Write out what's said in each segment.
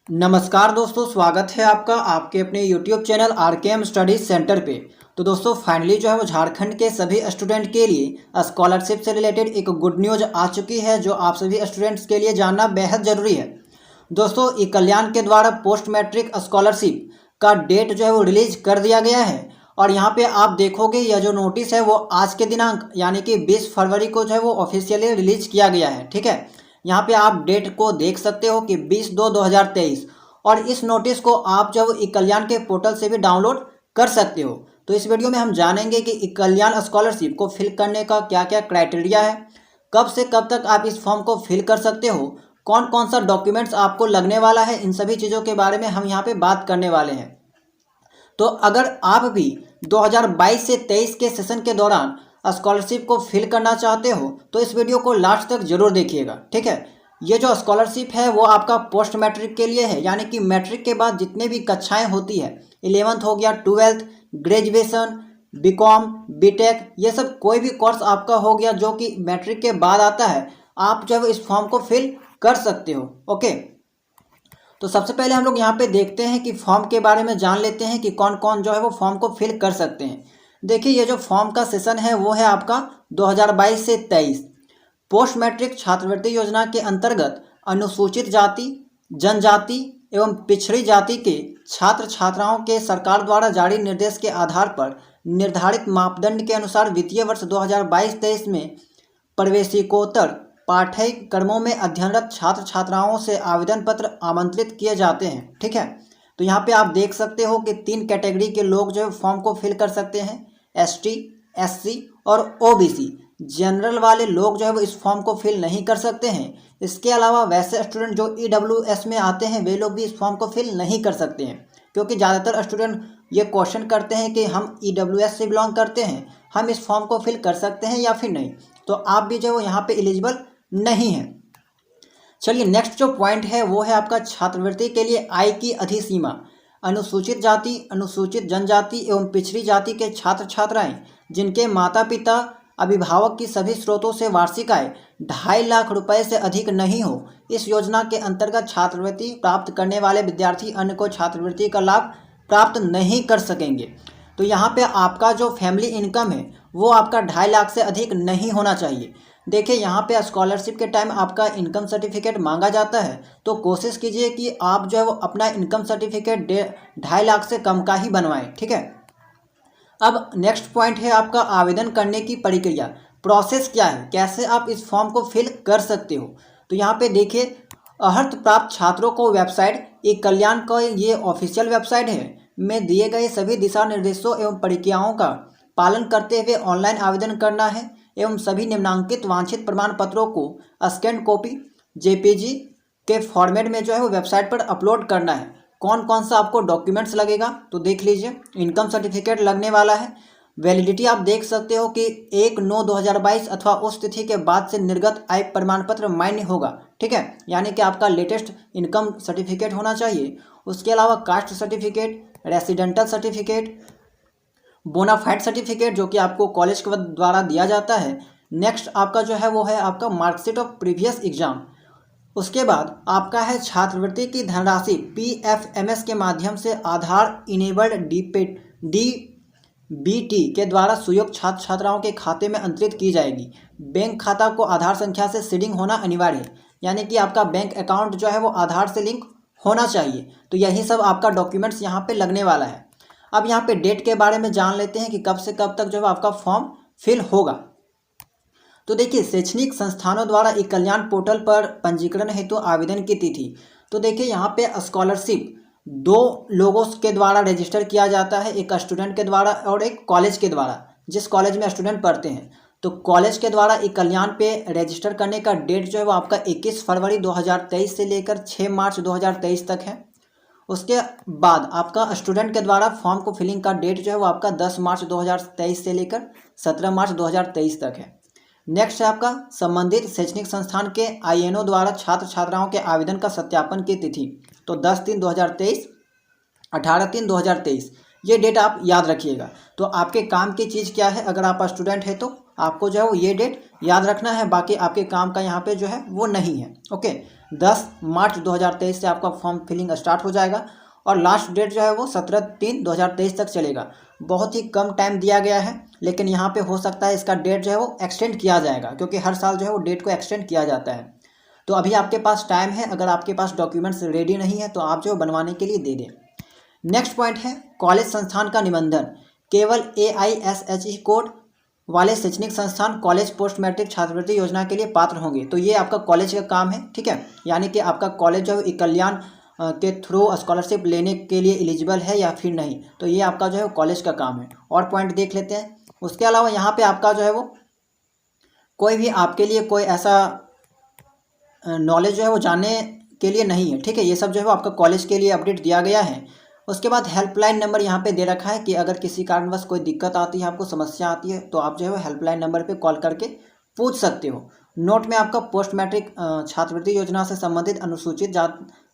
नमस्कार दोस्तों, स्वागत है आपका आपके अपने YouTube channel RKM study centre पे। तो दोस्तों फाइनली जो है वो झारखंड के सभी स्टूडेंट के लिए स्कॉलरशिप से रिलेटेड एक गुड न्यूज़ आ चुकी है जो आप सभी स्टूडेंट्स के लिए जानना बेहद ज़रूरी है। दोस्तों ई कल्याण के द्वारा पोस्ट मैट्रिक स्कॉलरशिप का डेट जो है वो रिलीज कर दिया गया है और यहाँ पे आप देखोगे यह जो नोटिस है वो आज के दिनांक यानी कि 20 फरवरी को जो है वो ऑफिशियली रिलीज किया गया है। ठीक है, यहाँ पे आप डेट को देख सकते हो कि 20/2/2023 और इस नोटिस को आप जब ई कल्याण के पोर्टल से भी डाउनलोड कर सकते हो। तो इस वीडियो में हम जानेंगे कि ई कल्याण स्कॉलरशिप को फिल करने का क्या क्या क्राइटेरिया है, कब से कब तक आप इस फॉर्म को फिल कर सकते हो, कौन कौन सा डॉक्यूमेंट्स आपको लगने वाला है, इन सभी चीज़ों के बारे में हम यहाँ पे बात करने वाले हैं। तो अगर आप भी 2022 से 23 के सेशन के दौरान स्कॉलरशिप को फिल करना चाहते हो तो इस वीडियो को लास्ट तक जरूर देखिएगा। ठीक है, ये जो स्कॉलरशिप है वो आपका पोस्ट मैट्रिक के लिए है, यानी कि मैट्रिक के बाद जितने भी कक्षाएं होती है, 11th हो गया, 12th, ग्रेजुएशन, बीकॉम, बीटेक, ये सब कोई भी कोर्स आपका हो गया जो कि मैट्रिक के बाद आता है, आप जब इस फॉर्म को फिल कर सकते हो। ओके, तो सबसे पहले हम लोग यहाँ पे देखते हैं कि फॉर्म के बारे में जान लेते हैं कि कौन कौन जो है वो फॉर्म को फिल कर सकते हैं। देखिए ये जो फॉर्म का सेशन है वो है आपका 2022 से 23 पोस्ट मैट्रिक छात्रवृत्ति योजना के अंतर्गत अनुसूचित जाति, जनजाति एवं पिछड़ी जाति के छात्र छात्राओं के सरकार द्वारा जारी निर्देश के आधार पर निर्धारित मापदंड के अनुसार वित्तीय वर्ष 2022-23 में प्रवेशिकोत्तर पाठ्यक्रमों में अध्ययनरत छात्र छात्राओं से आवेदन पत्र आमंत्रित किए जाते हैं। ठीक है, तो यहाँ पे आप देख सकते हो कि 3 कैटेगरी के लोग जो है फॉर्म को फिल कर सकते हैं, एसटी, एससी और ओबीसी। जनरल वाले लोग जो है वो इस फॉर्म को फिल नहीं कर सकते हैं। इसके अलावा वैसे स्टूडेंट जो ईडब्ल्यूएस में आते हैं वे लोग भी इस फॉर्म को फिल नहीं कर सकते हैं, क्योंकि ज़्यादातर स्टूडेंट ये क्वेश्चन करते हैं कि हम ईडब्ल्यूएस से बिलोंग करते हैं, हम इस फॉर्म को फिल कर सकते हैं या फिर नहीं। तो आप भी जो है वो यहाँ पे एलिजिबल नहीं है। चलिए नेक्स्ट जो पॉइंट है वो है आपका छात्रवृत्ति के लिए आय की अधिसीमा। अनुसूचित जाति, अनुसूचित जनजाति एवं पिछड़ी जाति के छात्र छात्राएं जिनके माता पिता अभिभावक की सभी स्रोतों से वार्षिक आय 2.5 लाख रुपए से अधिक नहीं हो, इस योजना के अंतर्गत छात्रवृत्ति प्राप्त करने वाले विद्यार्थी अन्य को छात्रवृत्ति का लाभ प्राप्त नहीं कर सकेंगे। तो यहाँ पे आपका जो फैमिली इनकम है वो आपका 2.5 लाख से अधिक नहीं होना चाहिए। देखिए यहाँ पे स्कॉलरशिप के टाइम आपका इनकम सर्टिफिकेट मांगा जाता है, तो कोशिश कीजिए कि आप जो है वो अपना इनकम सर्टिफिकेट 2.5 लाख से कम का ही बनवाएं। ठीक है, अब नेक्स्ट पॉइंट है आपका आवेदन करने की प्रक्रिया। प्रोसेस क्या है, कैसे आप इस फॉर्म को फिल कर सकते हो। तो यहाँ पे देखिए अर्हत प्राप्त छात्रों को वेबसाइट ई कल्याण का ये ऑफिशियल वेबसाइट है में दिए गए सभी दिशा निर्देशों एवं प्रक्रियाओं का पालन करते हुए ऑनलाइन आवेदन करना है एवं सभी निम्नांकित वांछित प्रमाण पत्रों को स्कैन कॉपी जेपीजी के फॉर्मेट में जो है वो वेबसाइट पर अपलोड करना है। कौन कौन सा आपको डॉक्यूमेंट्स लगेगा तो देख लीजिए, इनकम सर्टिफिकेट लगने वाला है। वैलिडिटी आप देख सकते हो कि 1/9/2022 अथवा उस तिथि के बाद से निर्गत आय प्रमाण पत्र मान्य होगा। ठीक है, यानी कि आपका लेटेस्ट इनकम सर्टिफिकेट होना चाहिए। उसके अलावा caste certificate, residential certificate, bonafide certificate जो कि आपको कॉलेज के द्वारा दिया जाता है। नेक्स्ट आपका जो है वो है आपका मार्कशीट ऑफ प्रीवियस एग्जाम। उसके बाद आपका है छात्रवृत्ति की धनराशि पीएफएमएस के माध्यम से आधार इनेबल्ड डीबीटी के द्वारा सुयोग्य छात्र छात्राओं के खाते में अंतरित की जाएगी। बैंक खाता को आधार संख्या से सीडिंग होना अनिवार्य है, यानी कि आपका बैंक अकाउंट जो है वो आधार से लिंक होना चाहिए। तो यही सब आपका डॉक्यूमेंट्स यहाँ पे लगने वाला है। अब यहाँ पे डेट के बारे में जान लेते हैं कि कब से कब तक जो है आपका फॉर्म फिल होगा। तो देखिए शैक्षणिक संस्थानों द्वारा ई कल्याण पोर्टल पर पंजीकरण हेतु आवेदन की तिथि। तो देखिए यहाँ पे स्कॉलरशिप 2 लोगों के द्वारा रजिस्टर किया जाता है, एक स्टूडेंट के द्वारा और एक कॉलेज के द्वारा, जिस कॉलेज में स्टूडेंट पढ़ते हैं। तो कॉलेज के द्वारा ई कल्याण पे रजिस्टर करने का डेट जो है वो आपका 21 फरवरी 2023 से लेकर 6 मार्च 2023 तक है। उसके बाद आपका स्टूडेंट के द्वारा फॉर्म को फिलिंग का डेट जो है वो आपका 10 मार्च 2023 से लेकर 17 मार्च 2023 तक है। नेक्स्ट है आपका संबंधित शैक्षणिक संस्थान के आईएनओ द्वारा छात्र छात्राओं के आवेदन का सत्यापन की तिथि। तो 10/3/2023, 18/3/2023 ये डेट आप याद रखिएगा। तो आपके काम की चीज़ क्या है, अगर आप स्टूडेंट है तो आपको जो है वो ये डेट याद रखना है, बाकी आपके काम का यहाँ पे जो है वो नहीं है। ओके, 10 मार्च 2023 से आपका फॉर्म फिलिंग स्टार्ट हो जाएगा और लास्ट डेट जो है वो 17/3/2023 तक चलेगा। बहुत ही कम टाइम दिया गया है, लेकिन यहाँ पे हो सकता है इसका डेट जो है वो एक्सटेंड किया जाएगा, क्योंकि हर साल जो है वो डेट को एक्सटेंड किया जाता है। तो अभी आपके पास टाइम है, अगर आपके पास डॉक्यूमेंट्स रेडी नहीं है तो आप जो बनवाने के लिए दे दें। नेक्स्ट पॉइंट है कॉलेज संस्थान का निबंधन। केवल AISHE कोड वाले शैक्षणिक संस्थान कॉलेज पोस्ट मैट्रिक छात्रवृत्ति योजना के लिए पात्र होंगे। तो ये आपका कॉलेज का काम है, ठीक है, यानी कि आपका कॉलेज जो है कल्याण के थ्रू स्कॉलरशिप लेने के लिए एलिजिबल है या फिर नहीं, तो ये आपका जो है कॉलेज का काम है। और पॉइंट देख लेते हैं। उसके अलावा यहाँ पे आपका जो है वो कोई भी आपके लिए कोई ऐसा नॉलेज जो है वो जानने के लिए नहीं है, ठीक है, ये सब जो है वो आपका कॉलेज के लिए अपडेट दिया गया है। उसके बाद हेल्पलाइन नंबर यहाँ पे दे रखा है कि अगर किसी कारणवश कोई दिक्कत आती है, आपको समस्या आती है, तो आप जो है वो हेल्पलाइन नंबर पे कॉल करके पूछ सकते हो। नोट में आपका पोस्ट मैट्रिक छात्रवृत्ति योजना से संबंधित अनुसूचित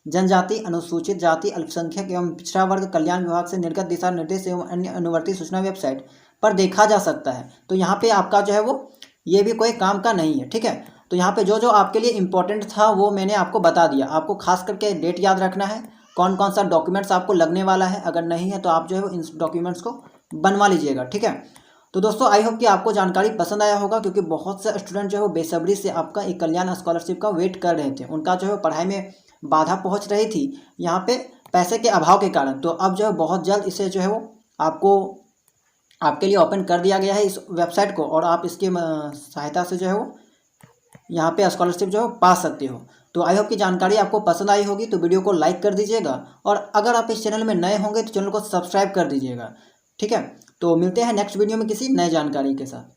जनजाति, अनुसूचित जाति, अल्पसंख्यक एवं पिछड़ा वर्ग कल्याण विभाग से निर्गत दिशा निर्देश एवं अन्य अनुवर्ती सूचना वेबसाइट पर देखा जा सकता है। तो यहाँ पे आपका जो है वो ये भी कोई काम का नहीं है, ठीक है। तो यहाँ पे जो जो आपके लिए इम्पोर्टेंट था वो मैंने आपको बता दिया। आपको खास करके डेट याद रखना है, कौन कौन सा डॉक्यूमेंट्स आपको लगने वाला है, अगर नहीं है तो आप जो है इन डॉक्यूमेंट्स को बनवा लीजिएगा, ठीक है। तो दोस्तों आई होप कि आपको जानकारी पसंद आया होगा, क्योंकि बहुत से स्टूडेंट जो है वो बेसब्री से आपका एक कल्याण स्कॉलरशिप का वेट कर रहे थे। उनका जो है पढ़ाई में बाधा पहुंच रही थी यहाँ पे पैसे के अभाव के कारण। तो अब जो है बहुत जल्द इसे जो है वो आपको आपके लिए ओपन कर दिया गया है इस वेबसाइट को, और आप इसकी सहायता से जो है वो यहाँ पे स्कॉलरशिप जो है पा सकते हो। तो आई होप कि जानकारी आपको पसंद आई होगी, तो वीडियो को लाइक कर दीजिएगा, और अगर आप इस चैनल में नए होंगे तो चैनल को सब्सक्राइब कर दीजिएगा, ठीक है। तो मिलते हैं नेक्स्ट वीडियो में किसी नए जानकारी के साथ।